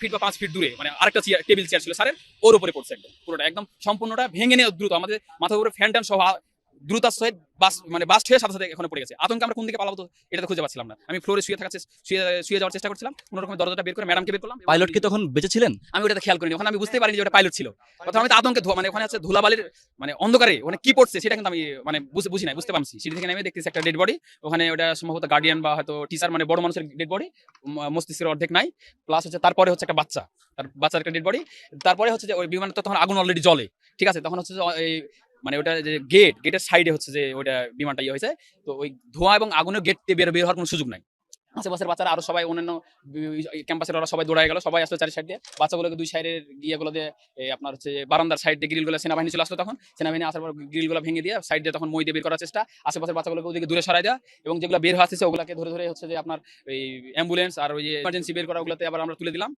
Fit বা 5 fit দূরে মানে আরেকটা টেবিল চেয়ার ছিল স্যারের, ওর উপরে পড়ছে একদম পুরোটা, একদম সম্পূর্ণটা ভেঙে নিয়ে দ্রুত আমাদের মাথার উপরে ফ্যান ট্যান সহ দ্রুত সহিত বাস্ট হয়ে সাথে সাথে এখানে পড়ে গেছে। আতঙ্কে আমরা কোন দিকে পালাবো তো এটা তো খুঁজে পাচ্ছিলাম না। আমি ফ্লোরে শুয়ে যাওয়ার চেষ্টা করছিলাম, কোনো রকম দরজাটা বের করে ম্যাডামকে বের করলাম। পাইলট কি তখন বেঁচে ছিলেন? আমি ওটা খেয়াল করিনি, ওখানে আমি বুঝতেই পারিনি যে ওটা পাইলট ছিল। প্রথমে আমি তো আতঙ্কে মানে ওখানে আছে ধুলাবালির মানে অন্ধকারে ওখানে কি পড়ছে সেটা কিন্তু আমি মানে বুঝি নাই, বুঝতে পারছি। সিঁড়ি থেকে নেমে দেখতেছি একটা ডেড বডি, ওখানে ওটা সম্ভবত গার্ডিয়ান বা হয়তো টিচার মানে বড় মানুষের ডেড বডি, মস্তিষ্কের অর্ধেক নাই। প্লাস হচ্ছে তারপরে হচ্ছে একটা বাচ্চা, তার বাচ্চার একটা ডেড বডি। তারপরে হচ্ছে যে ওই বিমানটা তখন আগুন অলরেডি জ্বলে, ঠিক আছে। তখন হচ্ছে যে এই মানে ওটা যে গেটের সাইডে হচ্ছে যে ওটা বিমানটা ইয়ে হয়েছে, তো ওই ধোঁয়া এবং আগুনের গেট বের হওয়ার কোনো সুযোগ নাই। আশেপাশের বাচ্চারা আরো সবাই অন্যান্য ক্যাম্পাসের ওরা সবাই দৌড়ায় গেল, সবাই আসলো চারি সাইড দিয়ে, বাচ্চাগুলোকে দুই সাইডের ইয়েগুলো দিয়ে আপনার হচ্ছে বারান্দার সাইড দিয়ে গ্রিলগুলো, সেনাবাহিনী চলে আসলো তখন, সেনাবাহিনী আসার পর গ্রিলগুলো ভেঙে দিয়ে সাইড দিয়ে তখন মই দিয়ে বের করার চেষ্টা, আশেপাশের বাচ্চাগুলোকে ওদিকে দূরে সরাই দেওয়া, এবং যেগুলো বের হয়ে আসছে ওগুলোকে ধরে ধরে হচ্ছে যে আপনার এই অ্যাম্বুলেন্স আর ওই ইমার্জেন্সি বের করা ওগুলোতে আবার আমরা তুলে দিলাম।